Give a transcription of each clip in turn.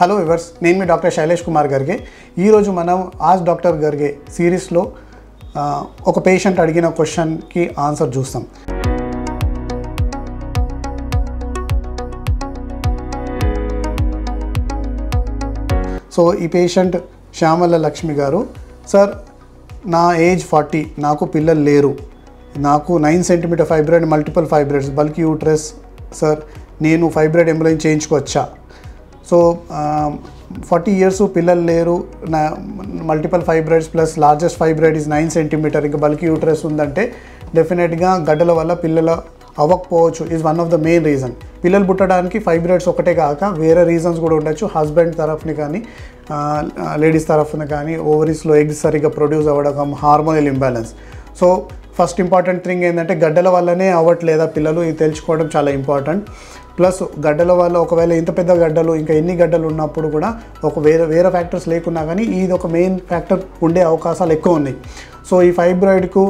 Hello viewers, నేను మీ doctor Shailesh Kumar గర్గే. ఈరోజు మనం ఆజ్ డాక్టర్ గర్గే సిరీస్లో ఒక పేషెంట్ అడిగిన క్వశ్చన్కి ఆన్సర్ చూస్తాం. సో ఈ పేషెంట్ శ్యామల లక్ష్మి గారు. సార్, నా ఏజ్ 40, నాకు పిల్లలు లేరు, నాకు 9 centimetre fibroid, multiple fibroids, bulky uterus. Sir, నేను ఫైబ్రాయిడ్ ఎంబోలైన్ చేయించుకోవచ్చా? సో 40 years పిల్లలు లేరు, నా multiple fibroids plus largest fibroid is 9 centimetre, ఇంకా బల్కీ యూట్రస్ ఉందంటే డెఫినెట్గా గడ్డల వల్ల పిల్లలు అవ్వకపోవచ్చు is one of the main reason. పిల్లలు పుట్టడానికి ఫైబ్రాయిడ్స్ ఒకటే కాక వేరే రీజన్స్ కూడా ఉండొచ్చు. హస్బెండ్ తరఫున కానీ లేడీస్ తరఫున కానీ ఓవరీస్లో ఎగ్స్ సరిగ్గా ప్రొడ్యూస్ అవ్వడం, hormonal imbalance. So first important thing ఏంటంటే గడ్డల వల్లనే అవ్వట్లేదా పిల్లలు, ఇది తెలుసుకోవడం చాలా ఇంపార్టెంట్. ప్లస్ గడ్డల వల్ల ఒకవేళ ఇంత పెద్ద గడ్డలు ఇంకా ఎన్ని గడ్డలు ఉన్నప్పుడు కూడా ఒక వేరే ఫ్యాక్టర్స్ లేకున్నా కానీ ఇది ఒక మెయిన్ ఫ్యాక్టర్ ఉండే అవకాశాలు ఎక్కువ ఉన్నాయి. సో ఈ ఫైబ్రాయిడ్కు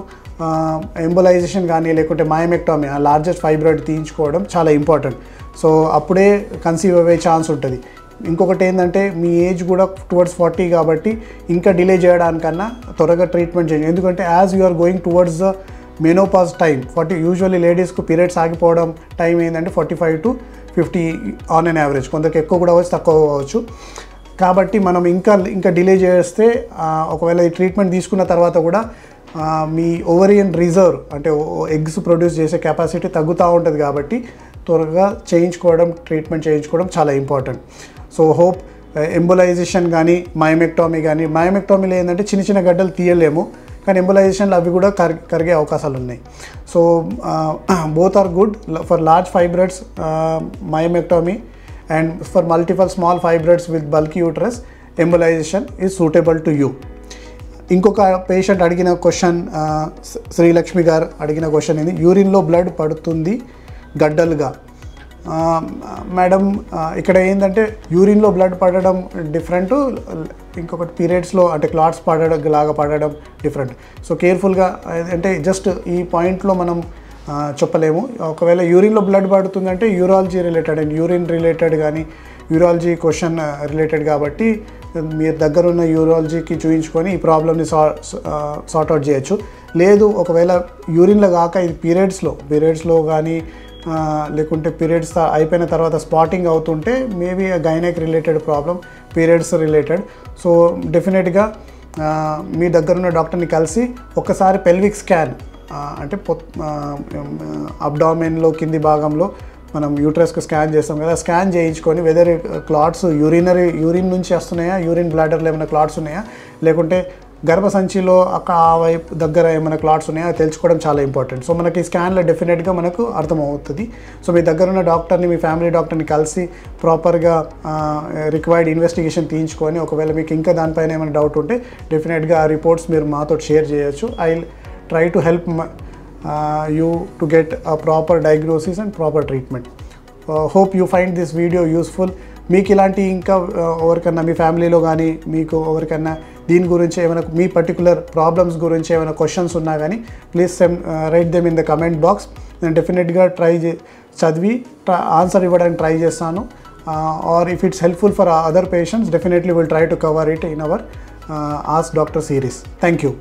ఎంబోలైజేషన్ కానీ లేకుంటే మయోమెక్టమీ, ఆ లార్జెస్ట్ ఫైబ్రాయిడ్ తీయించుకోవడం చాలా ఇంపార్టెంట్. సో అప్పుడే కన్సీవ్ అయ్యే ఛాన్స్ ఉంటుంది. ఇంకొకటి ఏంటంటే మీ ఏజ్ కూడా టువర్డ్స్ 40 కాబట్టి ఇంకా డిలే చేయడానికన్నా త్వరగా ట్రీట్మెంట్ చేయండి. ఎందుకంటే as you are going towards the menopause time, 40 usually లేడీస్కు పీరియడ్స్ ఆగిపోవడం టైం ఏంటంటే 45 to 50 ఆన్ అన్ యావరేజ్, కొందరికి ఎక్కువ కూడా అవ్వచ్చు, తక్కువ అవ్వచ్చు. కాబట్టి మనం ఇంకా డిలే చేస్తే ఒకవేళ ఈ ట్రీట్మెంట్ తీసుకున్న తర్వాత కూడా మీ ఓవరియన్ రిజర్వ్ అంటే ఎగ్స్ ప్రొడ్యూస్ చేసే కెపాసిటీ తగ్గుతూ ఉంటుంది. కాబట్టి త్వరగా ట్రీట్మెంట్ చేయించుకోవడం చాలా ఇంపార్టెంట్. సో హోప్ ఎంబోలైజేషన్ కానీ మయోమెక్టమీ కానీ, మయోమెక్టమీలో ఏంటంటే చిన్న చిన్న గడ్డలు తీయలేము, కానీ ఎంబోలైజేషన్లో అవి కూడా కరిగే అవకాశాలు ఉన్నాయి. So both are good for large fibroids myomectomy, and for multiple small fibroids with bulky uterus embolization is suitable to you. ఇంకొక పేషెంట్ అడిగిన క్వశ్చన్, శ్రీలక్ష్మి గారు అడిగిన క్వశ్చన్ ఏంది, యూరిన్లో బ్లడ్ పడుతుంది గడ్డలుగా. మేడం, ఇక్కడ ఏంటంటే యూరిన్లో బ్లడ్ పడడం డిఫరెంట్, ఇంకొకటి పీరియడ్స్లో అంటే క్లాట్స్ పడడం డిఫరెంట్. సో కేర్ఫుల్గా అంటే జస్ట్ ఈ పాయింట్లో మనం చెప్పలేము. ఒకవేళ యూరిన్లో బ్లడ్ పడుతుందంటే urology related and urine related కానీ యూరాలజీ క్వశ్చన్ రిలేటెడ్ కాబట్టి మీరు దగ్గరున్న యూరాలజీకి చూయించుకొని ఈ ప్రాబ్లమ్ని సార్ట్అవుట్ చేయొచ్చు. లేదు ఒకవేళ యూరిన్లో కాక ఇది పీరియడ్స్లో కానీ లేకుంటే పీరియడ్స్ అయిపోయిన తర్వాత స్పాటింగ్ అవుతుంటే maybe gynaec related problem, periods related. So డెఫినెట్గా మీ దగ్గరున్న డాక్టర్ని కలిసి ఒక్కసారి పెల్విక్ స్కాన్ అంటే అబ్డామెన్లో కింది భాగంలో మనం యూట్రస్కి స్కాన్ చేస్తాం కదా, స్కాన్ చేయించుకొని వెదర్ క్లాట్స్ యూరిన్ నుంచి వస్తున్నాయా, యూరిన్ బ్లాడర్లో ఏమైనా క్లాట్స్ ఉన్నాయా, లేకుంటే గర్భసంచిలో ఆ వైపు దగ్గర ఏమైనా క్లాట్స్ ఉన్నాయా తెలుసుకోవడం చాలా ఇంపార్టెంట్. సో మనకి ఈ స్కాన్లో డెఫినెట్గా మనకు అర్థమవుతుంది. సో మీ దగ్గర ఉన్న డాక్టర్ని, మీ ఫ్యామిలీ డాక్టర్ని కలిసి ప్రాపర్గా రిక్వైర్డ్ ఇన్వెస్టిగేషన్ తీయించుకొని ఒకవేళ మీకు ఇంకా దానిపైన ఏమైనా డౌట్ ఉంటే డెఫినెట్గా ఆ రిపోర్ట్స్ మీరు మాతో షేర్ చేయొచ్చు. I will try to help you to get a proper diagnosis and proper treatment. Hope you find this video useful. మీకు ఇలాంటి ఇంకా ఎవరికన్నా మీ ఫ్యామిలీలో కానీ మీకు ఎవరికన్నా దీని గురించి ఏమైనా మీ పర్టికులర్ ప్రాబ్లమ్స్ గురించి ఏమైనా క్వశ్చన్స్ ఉన్నా కానీ please write them in the comment box. నేను డెఫినెట్గా చదివి ఆన్సర్ ఇవ్వడానికి ట్రై చేస్తాను. Or if it's helpful for other patients definitely will try to cover it in our ask doctor series. Thank you.